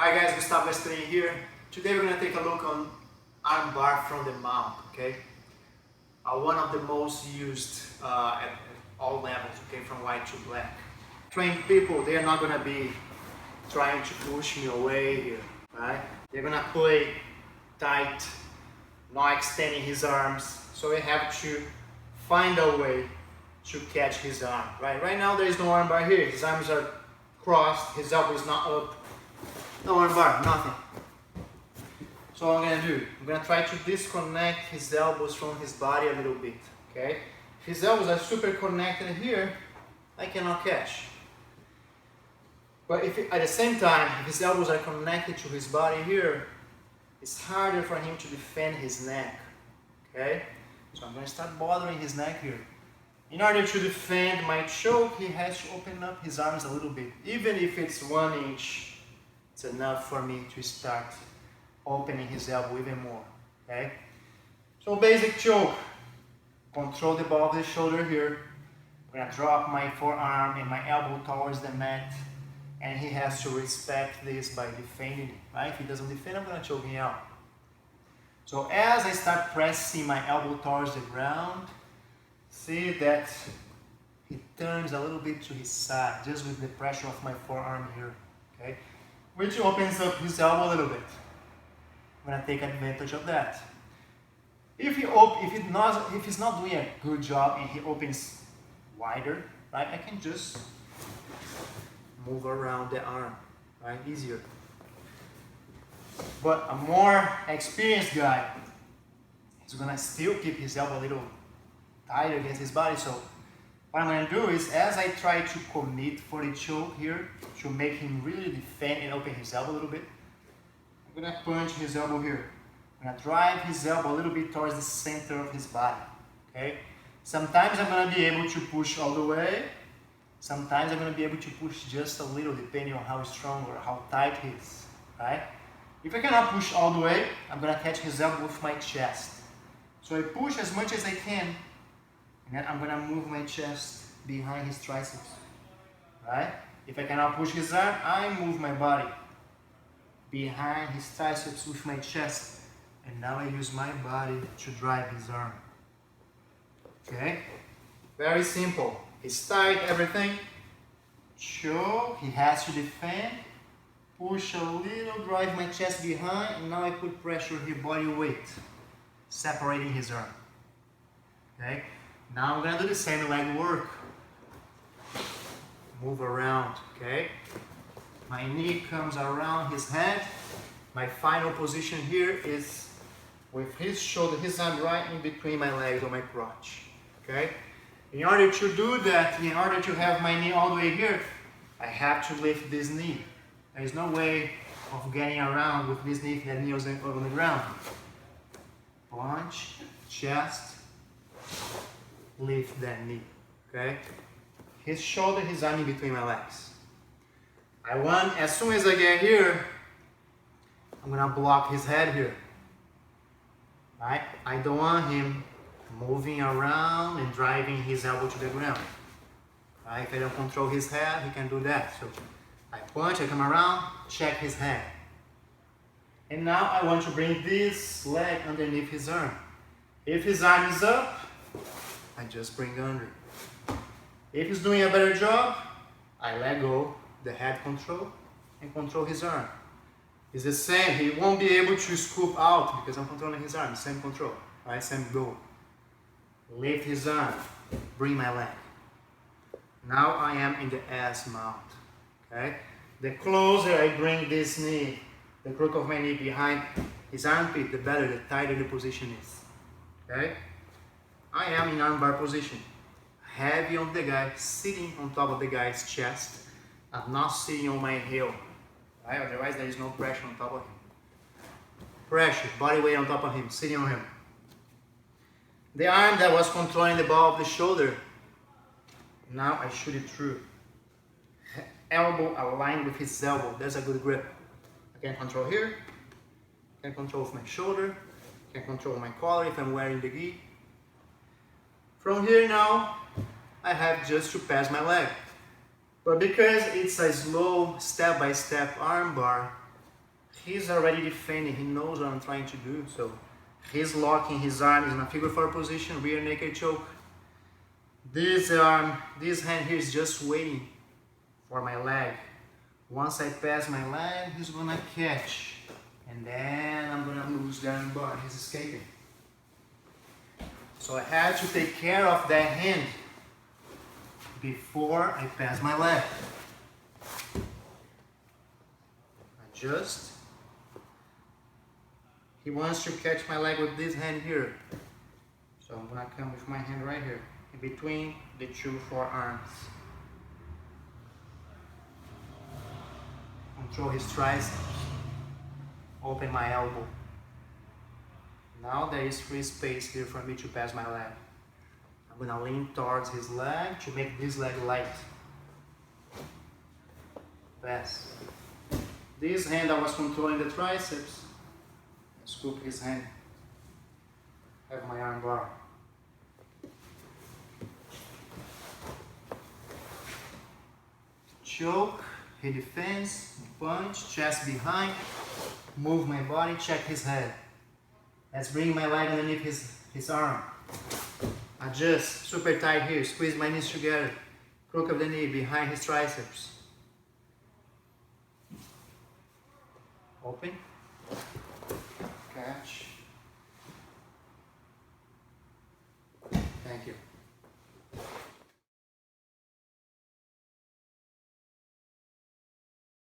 Hi guys, Gustavo here. Today we're going to take a look on armbar from the mount, okay? One of the most used at all levels, okay, from white to black. Trained people, they are not going to be trying to push me away here, right? They're going to play tight, not extending his arms, so we have to find a way to catch his arm, right? Right now there is no armbar here, his arms are crossed, his elbow is not up. No armbar, nothing. So what I'm gonna do, I'm gonna try to disconnect his elbows from his body a little bit, okay? If his elbows are super connected here, I cannot catch. But at the same time, if his elbows are connected to his body here, it's harder for him to defend his neck, okay? So I'm gonna start bothering his neck here. In order to defend my choke, he has to open up his arms a little bit. Even if it's 1 inch, it's enough for me to start opening his elbow even more, okay? So basic choke, control the ball of the shoulder here. I'm gonna drop my forearm and my elbow towards the mat, and he has to respect this by defending it, right? If he doesn't defend, I'm gonna choke him out. So as I start pressing my elbow towards the ground, see that he turns a little bit to his side, just with the pressure of my forearm here, okay? Which opens up his elbow a little bit. I'm gonna take advantage of that. If he's not doing a good job and he opens wider, right, I can just move around the arm, right, easier. But a more experienced guy is gonna still keep his elbow a little tight against his body. So what I'm gonna do is, as I try to commit for the choke here, to make him really defend and open his elbow a little bit, I'm gonna punch his elbow here. I'm gonna drive his elbow a little bit towards the center of his body, okay? Sometimes I'm gonna be able to push all the way. Sometimes I'm gonna be able to push just a little, depending on how strong or how tight he is, right? If I cannot push all the way, I'm gonna catch his elbow with my chest. So I push as much as I can, and then I'm gonna move my chest behind his triceps, right? If I cannot push his arm, I move my body behind his triceps with my chest, and now I use my body to drive his arm, okay? Very simple. He's tight, everything. Choke, he has to defend. Push a little, drive my chest behind, and now I put pressure here, body weight, separating his arm, okay? Now I'm gonna do the same leg work. Move around, okay? My knee comes around his head. My final position here is with his shoulder, his arm right in between my legs or my crotch, okay? In order to do that, in order to have my knee all the way here, I have to lift this knee. There is no way of getting around with this knee if that knee is on the ground. Punch, chest, lift that knee, okay? His shoulder, his arm in between my legs. As soon as I get here, I'm gonna block his head here, right? I don't want him moving around and driving his elbow to the ground, right? If I don't control his head, he can do that. So I punch, I come around, check his head. And now I want to bring this leg underneath his arm. If his arm is up, I just bring under. If he's doing a better job, I let go the head control and control his arm. It's the same, he won't be able to scoop out because I'm controlling his arm, same control, right? Same goal. Lift his arm, bring my leg. Now I am in the S mount, okay? The closer I bring this knee, the crook of my knee behind his armpit, the better, the tighter the position is, okay? I am in armbar position. Heavy on the guy, sitting on top of the guy's chest. I'm not sitting on my heel, right? Otherwise there is no pressure on top of him. Pressure, body weight on top of him, sitting on him. The arm that was controlling the ball of the shoulder, now I shoot it through. Elbow aligned with his elbow, there's a good grip. I can control here, I can control with my shoulder, I can control my collar if I'm wearing the gi. From here now, I have just to pass my leg. But because it's a slow step-by-step armbar, he's already defending, he knows what I'm trying to do, so he's locking his arms in a figure 4 position, rear naked choke. This hand here is just waiting for my leg. Once I pass my leg, he's gonna catch, and then I'm gonna lose the armbar. He's escaping. So I had to take care of that hand before I pass my leg. Adjust. He wants to catch my leg with this hand here. So I'm gonna come with my hand right here, in between the two forearms. Control his triceps. Open my elbow. Now there is free space here for me to pass my leg. I'm gonna lean towards his leg to make this leg light. Pass. This hand I was controlling the triceps. Scoop his hand. Have my arm bar. Choke, he defends, punch, chest behind, move my body, check his head. Let's bring my leg underneath his arm. Adjust, super tight here, squeeze my knees together. Crook of the knee behind his triceps. Open.